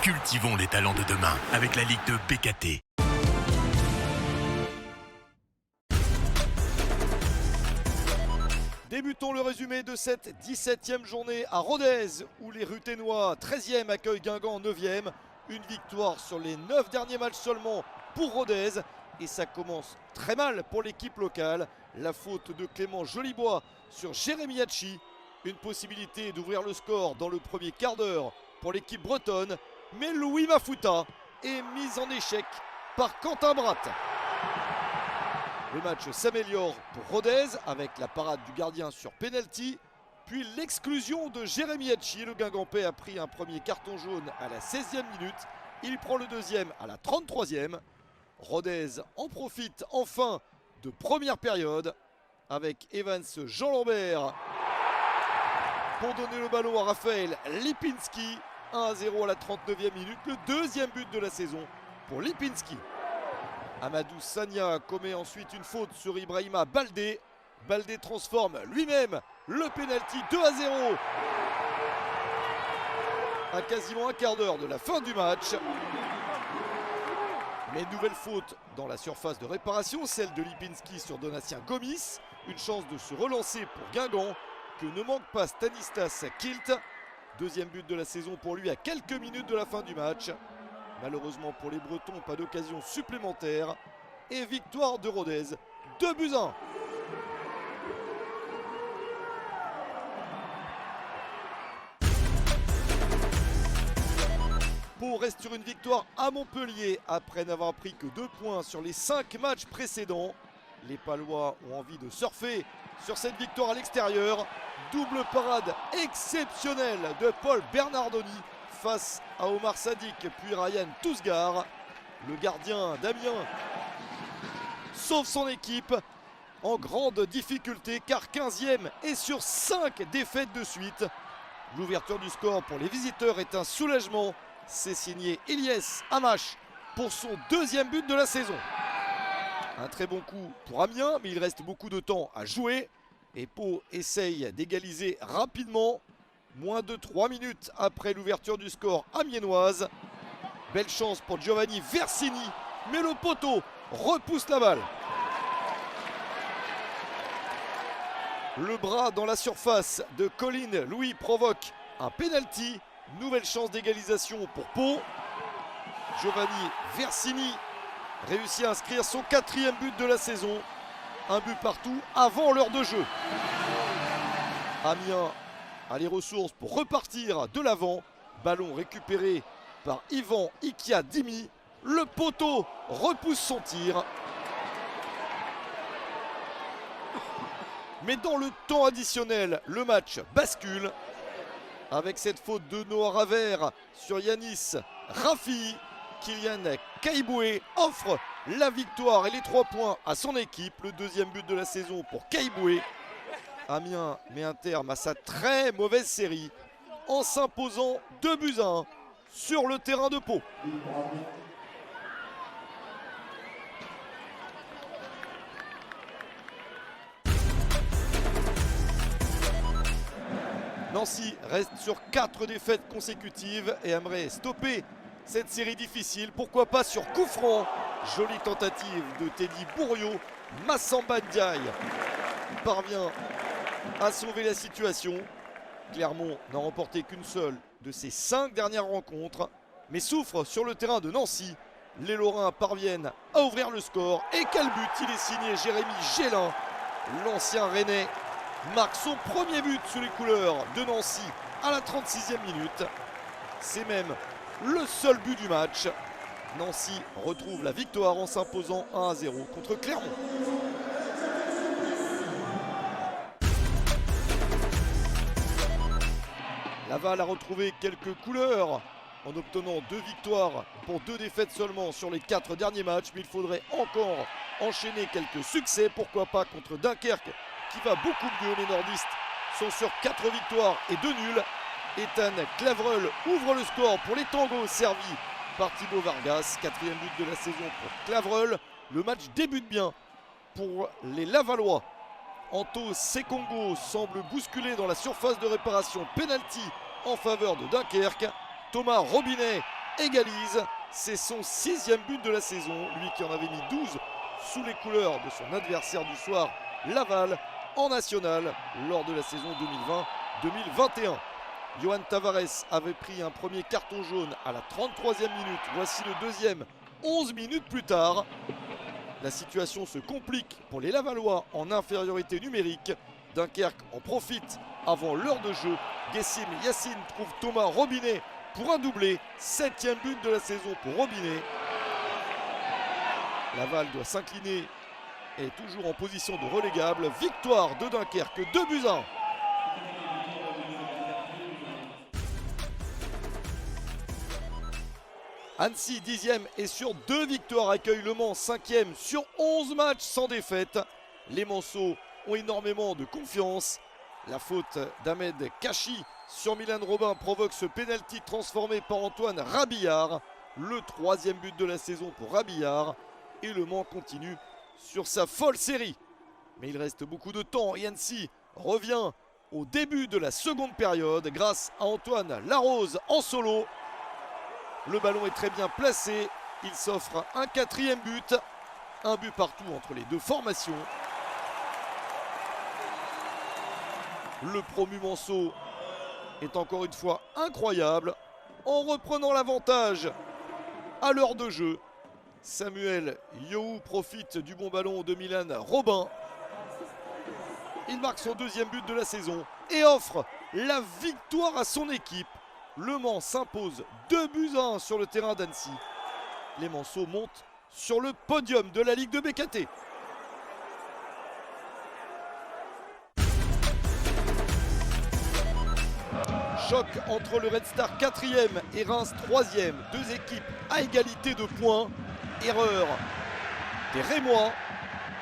Cultivons les talents de demain avec la Ligue de BKT. Débutons le résumé de cette 17e journée à Rodez où les Ruténois 13e accueillent Guingamp 9e. Une victoire sur les 9 derniers matchs seulement pour Rodez. Et ça commence très mal pour l'équipe locale. La faute de Clément Jolibois sur Jérémy Hachi. Une possibilité d'ouvrir le score dans le premier quart d'heure pour l'équipe bretonne. Mais Louis Mafuta est mis en échec par Quentin Bratt. Le match s'améliore pour Rodez avec la parade du gardien sur penalty. Puis l'exclusion de Jérémy Hachi. Le Guingampais a pris un premier carton jaune à la 16e minute. Il prend le deuxième à la 33e. Rodez en profite enfin de première période avec Evans Jean-Lambert pour donner le ballon à Raphaël Lipinski. 1-0 à la 39e minute, le deuxième but de la saison pour Lipinski. Amadou Sagna commet ensuite une faute sur Ibrahima Baldé. Baldé transforme lui-même le pénalty 2-0 à quasiment un quart d'heure de la fin du match. Mais nouvelle faute dans la surface de réparation, celle de Lipinski sur Donatien Gomis. Une chance de se relancer pour Guingamp que ne manque pas Stanislas Kilt. Deuxième but de la saison pour lui à quelques minutes de la fin du match. Malheureusement pour les Bretons, pas d'occasion supplémentaire. Et victoire de Rodez, 2-1. Pau reste sur une victoire à Montpellier après n'avoir pris que 2 points sur les 5 matchs précédents. Les Palois ont envie de surfer sur cette victoire à l'extérieur. Double parade exceptionnelle de Paul Bernardoni face à Omar Sadik puis Ryan Tousgar. Le gardien Damien sauve son équipe en grande difficulté car 15e et sur 5 défaites de suite. L'ouverture du score pour les visiteurs est un soulagement. C'est signé Elias Hamache pour son deuxième but de la saison. Un très bon coup pour Amiens, mais il reste beaucoup de temps à jouer. Et Pau essaye d'égaliser rapidement. Moins de 3 minutes après l'ouverture du score amiénoise. Belle chance pour Giovanni Versini, mais le poteau repousse la balle. Le bras dans la surface de Colin Louis provoque un penalty. Nouvelle chance d'égalisation pour Pau. Giovanni Versini réussit à inscrire son 4e but de la saison. Un but partout avant l'heure de jeu. Amiens a les ressources pour repartir de l'avant. Ballon récupéré par Ivan Ikia-Dimi. Le poteau repousse son tir. Mais dans le temps additionnel, le match bascule. Avec cette faute de Noah Ravert sur Yanis Rafi. Kylian Kaiboué offre la victoire et les 3 points à son équipe. Le deuxième but de la saison pour Kaiboué. Amiens met un terme à sa très mauvaise série en s'imposant 2-1 sur le terrain de Pau. Nancy reste sur 4 défaites consécutives et aimerait stopper cette série difficile. Pourquoi pas sur coup franc. Jolie tentative de Teddy Bourriot. Massamba Ndiaye parvient à sauver la situation. Clermont n'a remporté qu'une seule de ses 5 dernières rencontres, mais souffre sur le terrain de Nancy. Les Lorrains parviennent à ouvrir le score. Et quel but! Il est signé Jérémy Gélin. L'ancien Rennais marque son premier but sous les couleurs de Nancy à la 36e minute. C'est même le seul but du match. Nancy retrouve la victoire en s'imposant 1-0 contre Clermont. Laval a retrouvé quelques couleurs en obtenant 2 victoires pour 2 défaites seulement sur les 4 derniers matchs. Mais il faudrait encore enchaîner quelques succès. Pourquoi pas contre Dunkerque qui va beaucoup mieux. Les nordistes sont sur 4 victoires et 2 nuls. Ethan Clavreul ouvre le score pour les tangos servis par Thibaut Vargas. 4e but de la saison pour Clavreul. Le match débute bien pour les Lavallois. Anto Sekongo semble bousculer dans la surface de réparation. Penalty en faveur de Dunkerque. Thomas Robinet égalise. C'est son 6e but de la saison, lui qui en avait mis 12 sous les couleurs de son adversaire du soir, Laval, en national lors de la saison 2020-2021. Yohan Tavares avait pris un premier carton jaune à la 33e minute. Voici le deuxième 11 minutes plus tard. La situation se complique pour les Lavallois en infériorité numérique. Dunkerque en profite avant l'heure de jeu. Gessim Yacine trouve Thomas Robinet pour un doublé. 7e but de la saison pour Robinet. Laval doit s'incliner et est toujours en position de relégable. Victoire de Dunkerque, 2-1. Annecy 10e et sur 2 victoires accueille Le Mans 5e sur 11 matchs sans défaite. Les Manceaux ont énormément de confiance. La faute d'Ahmed Kachi sur Milan Robin provoque ce pénalty transformé par Antoine Rabillard. Le 3e but de la saison pour Rabillard. Et Le Mans continue sur sa folle série. Mais il reste beaucoup de temps et Annecy revient au début de la seconde période grâce à Antoine Larose en solo. Le ballon est très bien placé. Il s'offre un 4e but. Un but partout entre les deux formations. Le promu Manceau est encore une fois incroyable en reprenant l'avantage à l'heure de jeu. Samuel Yohou profite du bon ballon de Milan Robin. Il marque son 2e but de la saison et offre la victoire à son équipe. Le Mans s'impose 2-1 sur le terrain d'Annecy. Les Manceaux montent sur le podium de la Ligue de BKT. Choc entre le Red Star 4e et Reims 3e. Deux équipes à égalité de points. Erreur des Rémois.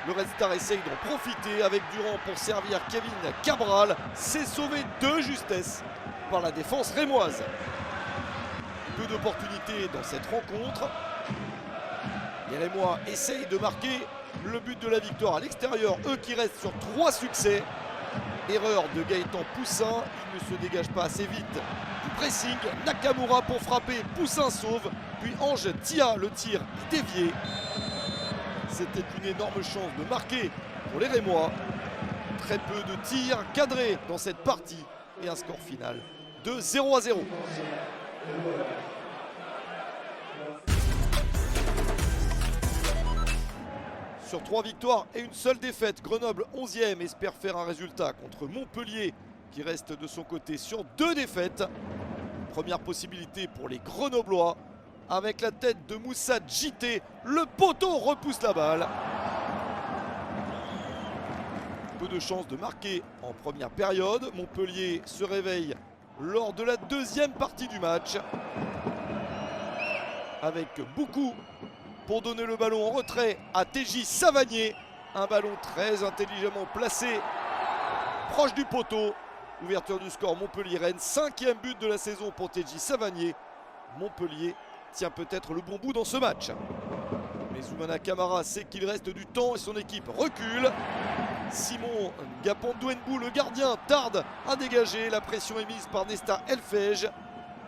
Le Red Star essaye d'en profiter avec Durand pour servir Kevin Cabral. C'est sauvé de justesse par la défense rémoise. Peu d'opportunités dans cette rencontre. Les Rémois essayent de marquer le but de la victoire à l'extérieur. Eux qui restent sur 3 succès. Erreur de Gaëtan Poussin. Il ne se dégage pas assez vite du pressing. Nakamura pour frapper. Poussin sauve. Puis Ange Tia, le tir est dévié. C'était une énorme chance de marquer pour les Rémois. Très peu de tirs cadrés dans cette partie. Et un score final de 0-0. Sur 3 victoires et une seule défaite, Grenoble 11e espère faire un résultat contre Montpellier qui reste de son côté sur 2 défaites. Première possibilité pour les Grenoblois avec la tête de Moussa Djité. Le poteau repousse la balle. Peu de chances de marquer en première période. Montpellier se réveille lors de la 2e partie du match. Avec beaucoup pour donner le ballon en retrait à TJ Savanier. Un ballon très intelligemment placé, proche du poteau. Ouverture du score Montpellier-Rennes. 5e but de la saison pour TJ Savanier. Montpellier tient peut-être le bon bout dans ce match. Mais Zoumana Camara sait qu'il reste du temps et son équipe recule. Simon Gapondouenbou, le gardien, tarde à dégager. La pression est mise par Nesta Elfej.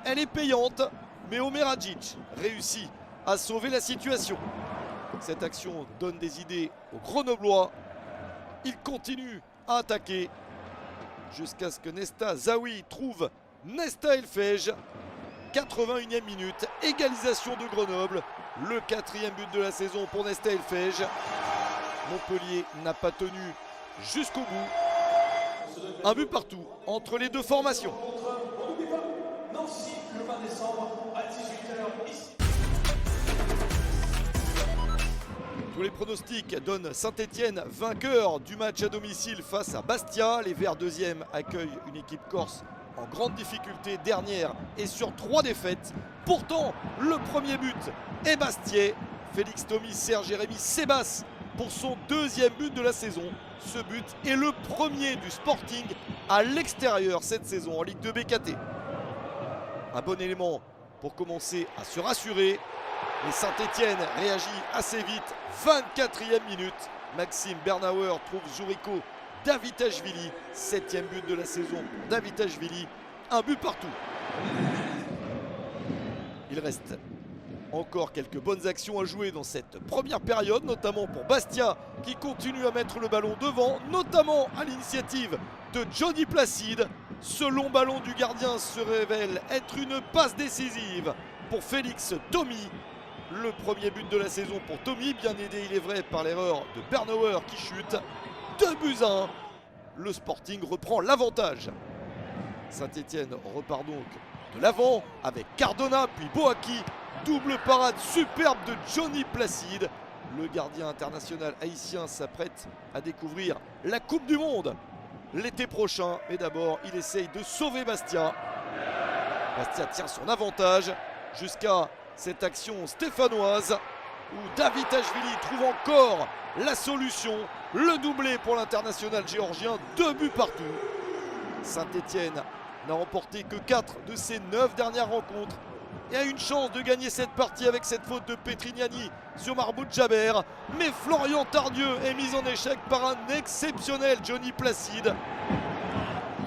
Elle est payante, mais Omer Hadjic réussit à sauver la situation. Cette action donne des idées aux Grenoblois. Ils continuent à attaquer jusqu'à ce que Nesta Zawi trouve Nesta Elfej. 81e minute, égalisation de Grenoble. Le 4e but de la saison pour Nesta Elfej. Montpellier n'a pas tenu jusqu'au bout. Un but partout entre les deux formations. Tous les pronostics donnent Saint-Etienne vainqueur du match à domicile face à Bastia. Les Verts 2e accueillent une équipe corse en grande difficulté, dernière et sur 3 défaites. Pourtant, le premier but est bastiais. Félix Thomy sert Jérémy Sebas pour son 2e but de la saison. Ce but est le premier du Sporting à l'extérieur cette saison en Ligue 2 BKT. Un bon élément pour commencer à se rassurer. Mais Saint-Etienne réagit assez vite. 24e minute. Maxime Bernauer trouve Juriko Davitashvili. 7e but de la saison pour Davitashvili. Un but partout. Il reste encore quelques bonnes actions à jouer dans cette première période, notamment pour Bastia qui continue à mettre le ballon devant, notamment à l'initiative de Johnny Placide. Ce long ballon du gardien se révèle être une passe décisive pour Félix Thommy. Le premier but de la saison pour Thommy, bien aidé il est vrai par l'erreur de Bernauer qui chute. 2-1. Le Sporting reprend l'avantage. Saint-Étienne repart donc de l'avant avec Cardona puis Boaki. Double parade superbe de Johnny Placide. Le gardien international haïtien s'apprête à découvrir la Coupe du Monde l'été prochain. Mais d'abord, il essaye de sauver Bastia. Bastia tient son avantage jusqu'à cette action stéphanoise où Davitashvili trouve encore la solution. Le doublé pour l'international géorgien, 2 buts partout. Saint-Étienne n'a remporté que 4 de ses 9 dernières rencontres et a une chance de gagner cette partie avec cette faute de Petrignani sur Mahmoud Jaber. Mais Florian Tardieu est mis en échec par un exceptionnel Johnny Placide.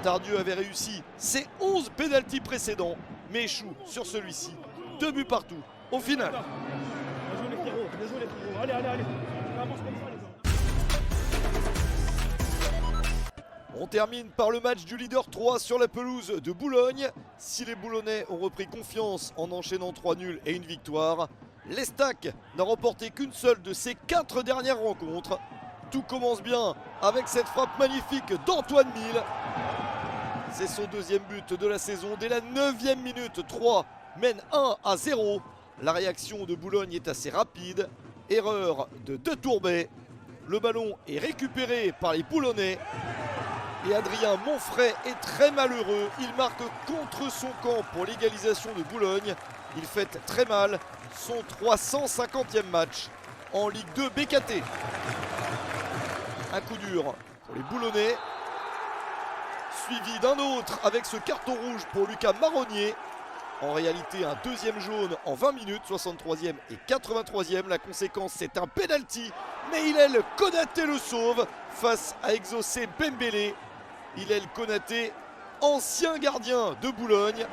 Tardieu avait réussi ses 11 pénaltys précédents, mais échoue sur celui-ci. 2 buts partout au final. On termine par le match du leader 3 sur la pelouse de Boulogne. Si les Boulonnais ont repris confiance en enchaînant 3 nuls et une victoire, l'Estac n'a remporté qu'une seule de ses 4 dernières rencontres. Tout commence bien avec cette frappe magnifique d'Antoine Mille. C'est son 2e but de la saison. Dès la 9e minute, 3 mène 1-0. La réaction de Boulogne est assez rapide. Erreur de De Tourbet. Le ballon est récupéré par les Boulonnais. Et Adrien Monfray est très malheureux. Il marque contre son camp pour l'égalisation de Boulogne. Il fête très mal son 350e match en Ligue 2 BKT. Un coup dur pour les Boulonnais. Suivi d'un autre avec ce carton rouge pour Lucas Marronnier. En réalité, un 2e jaune en 20 minutes, 63e et 83e. La conséquence, c'est un penalty. Mais Hillel Konaté le sauve face à Exaucé Bembélé. Hillel Konaté, ancien gardien de Boulogne.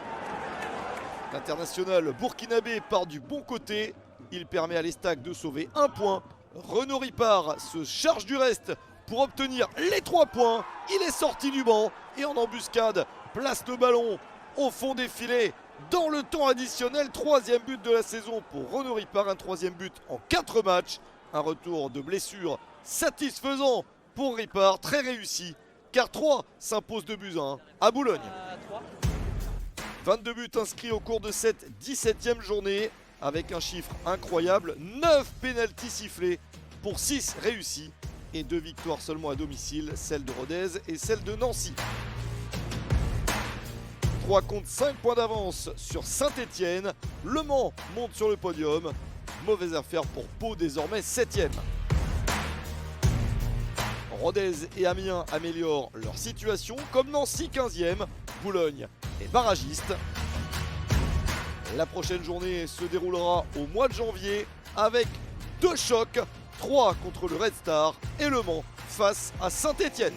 L'international burkinabé part du bon côté. Il permet à l'Estac de sauver 1 point. Renaud Ripard se charge du reste pour obtenir les 3 points. Il est sorti du banc et en embuscade place le ballon au fond des filets dans le temps additionnel. 3e but de la saison pour Renaud Ripard. Un 3e but en 4 matchs. Un retour de blessure satisfaisant pour Ripard, très réussi. Car 3 s'impose 2-1 à Boulogne. 22 buts inscrits au cours de cette 17e journée avec un chiffre incroyable. 9 pénaltys sifflés pour 6 réussis et 2 victoires seulement à domicile, celle de Rodez et celle de Nancy. 3 compte 5 points d'avance sur Saint-Étienne. Le Mans monte sur le podium. Mauvaise affaire pour Pau, désormais 7e. Rodez et Amiens améliorent leur situation, comme Nancy 15e. Boulogne est barragiste. La prochaine journée se déroulera au mois de janvier avec 2 chocs, 3 contre le Red Star et Le Mans face à Saint-Étienne.